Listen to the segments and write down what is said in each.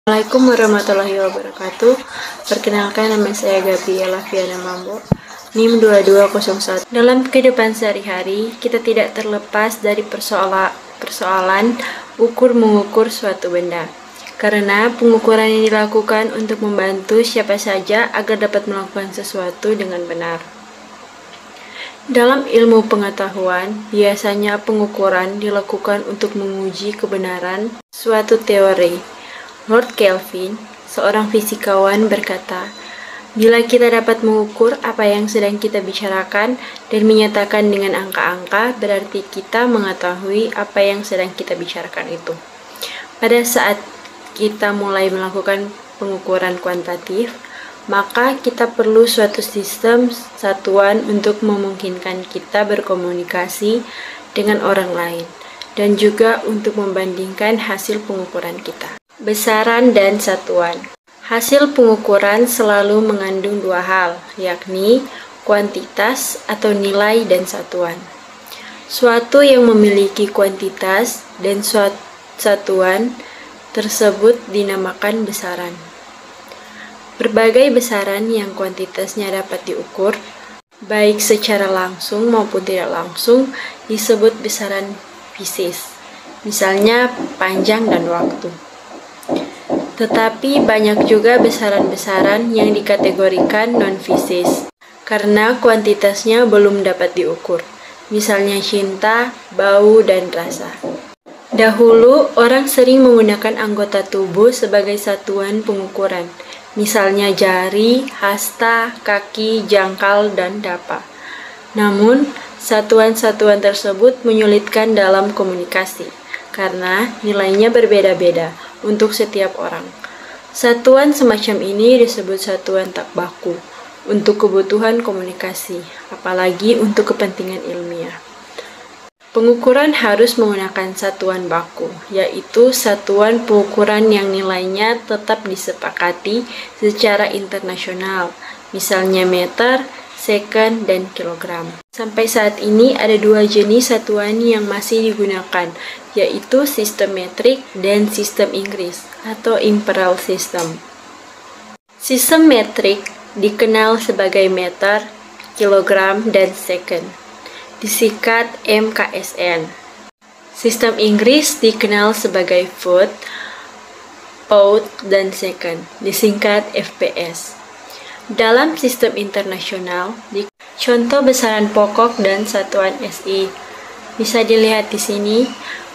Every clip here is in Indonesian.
Assalamualaikum warahmatullahi wabarakatuh. Perkenalkan, nama saya Gabriela Fiana Mambo, NIM 2201. Dalam kehidupan sehari-hari, kita tidak terlepas dari persoalan ukur-mengukur suatu benda. Karena pengukuran yang dilakukan untuk membantu siapa saja agar dapat melakukan sesuatu dengan benar. Dalam ilmu pengetahuan, biasanya pengukuran dilakukan untuk menguji kebenaran suatu teori. Lord Kelvin, seorang fisikawan, berkata, "Bila kita dapat mengukur apa yang sedang kita bicarakan dan menyatakan dengan angka-angka, berarti kita mengetahui apa yang sedang kita bicarakan itu." Pada saat kita mulai melakukan pengukuran kuantitatif, maka kita perlu suatu sistem satuan untuk memungkinkan kita berkomunikasi dengan orang lain, dan juga untuk membandingkan hasil pengukuran kita. Besaran dan satuan. Hasil pengukuran selalu mengandung dua hal, yakni kuantitas atau nilai dan satuan. Suatu yang memiliki kuantitas dan satuan tersebut dinamakan besaran. Berbagai besaran yang kuantitasnya dapat diukur, baik secara langsung maupun tidak langsung, disebut besaran fisis. Misalnya panjang dan waktu. Tetapi banyak juga besaran-besaran yang dikategorikan non-fisis, karena kuantitasnya belum dapat diukur. Misalnya cinta, bau, dan rasa. Dahulu, orang sering menggunakan anggota tubuh sebagai satuan pengukuran. Misalnya jari, hasta, kaki, jangkal, dan dapa. Namun, satuan-satuan tersebut menyulitkan dalam komunikasi, karena nilainya berbeda-beda untuk setiap orang. Satuan semacam ini disebut satuan tak baku untuk kebutuhan komunikasi, apalagi untuk kepentingan ilmiah. Pengukuran harus menggunakan satuan baku, yaitu satuan pengukuran yang nilainya tetap disepakati secara internasional, misalnya meter, second, dan kilogram. Sampai saat ini ada dua jenis satuan yang masih digunakan, yaitu sistem metrik dan sistem Inggris atau imperial system. Sistem metrik dikenal sebagai meter, kilogram, dan second, disingkat MKSN. Sistem Inggris dikenal sebagai foot, pound, dan second, disingkat FPS. Dalam sistem internasional, contoh besaran pokok dan satuan SI bisa dilihat di sini.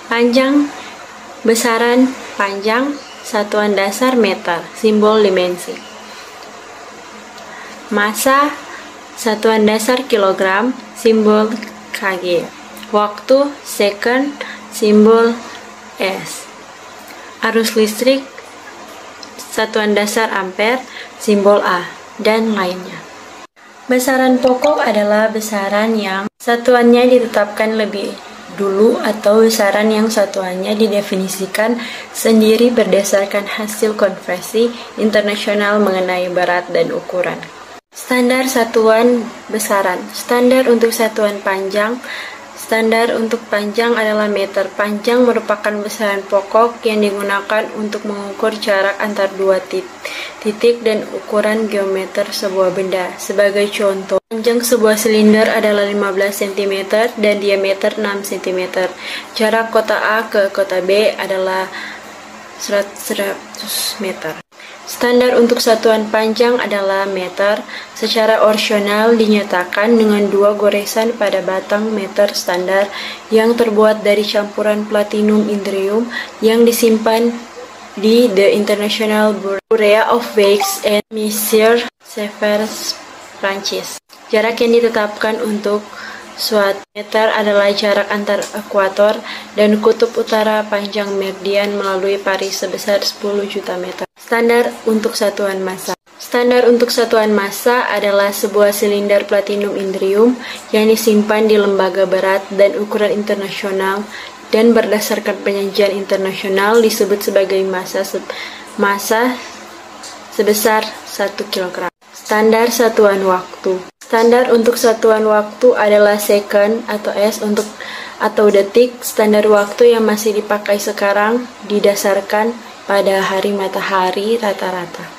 Panjang, besaran panjang, satuan dasar meter, simbol dimensi. Massa, satuan dasar kilogram, simbol kg. Waktu, second, simbol S. Arus listrik, satuan dasar ampere, simbol A, dan lainnya. Besaran pokok adalah besaran yang satuannya ditetapkan lebih dulu atau besaran yang satuannya didefinisikan sendiri berdasarkan hasil konversi internasional mengenai berat dan ukuran. Standar satuan besaran. Standar untuk satuan panjang. Standar untuk panjang adalah meter. Panjang merupakan besaran pokok yang digunakan untuk mengukur jarak antar dua titik dan ukuran geometer sebuah benda. Sebagai contoh, panjang sebuah silinder adalah 15 cm dan diameter 6 cm. Jarak kota A ke kota B adalah 100 meter. Standar untuk satuan panjang adalah meter. Secara orasional dinyatakan dengan dua goresan pada batang meter standar yang terbuat dari campuran platinum indrium yang disimpan di The International Bureau of Weights and Measures, Sevres, Prancis. Jarak yang ditetapkan untuk suatu meter adalah jarak antar ekuator dan kutub utara panjang meridian melalui Paris sebesar 10 juta meter. Standar untuk satuan massa. Standar untuk satuan massa adalah sebuah silinder platinum indrium yang disimpan di lembaga berat dan ukuran internasional dan berdasarkan penyajian internasional disebut sebagai massa sebesar 1 kg. Standar satuan waktu. Standar untuk satuan waktu adalah second atau S atau detik. Standar waktu yang masih dipakai sekarang didasarkan pada hari matahari rata-rata.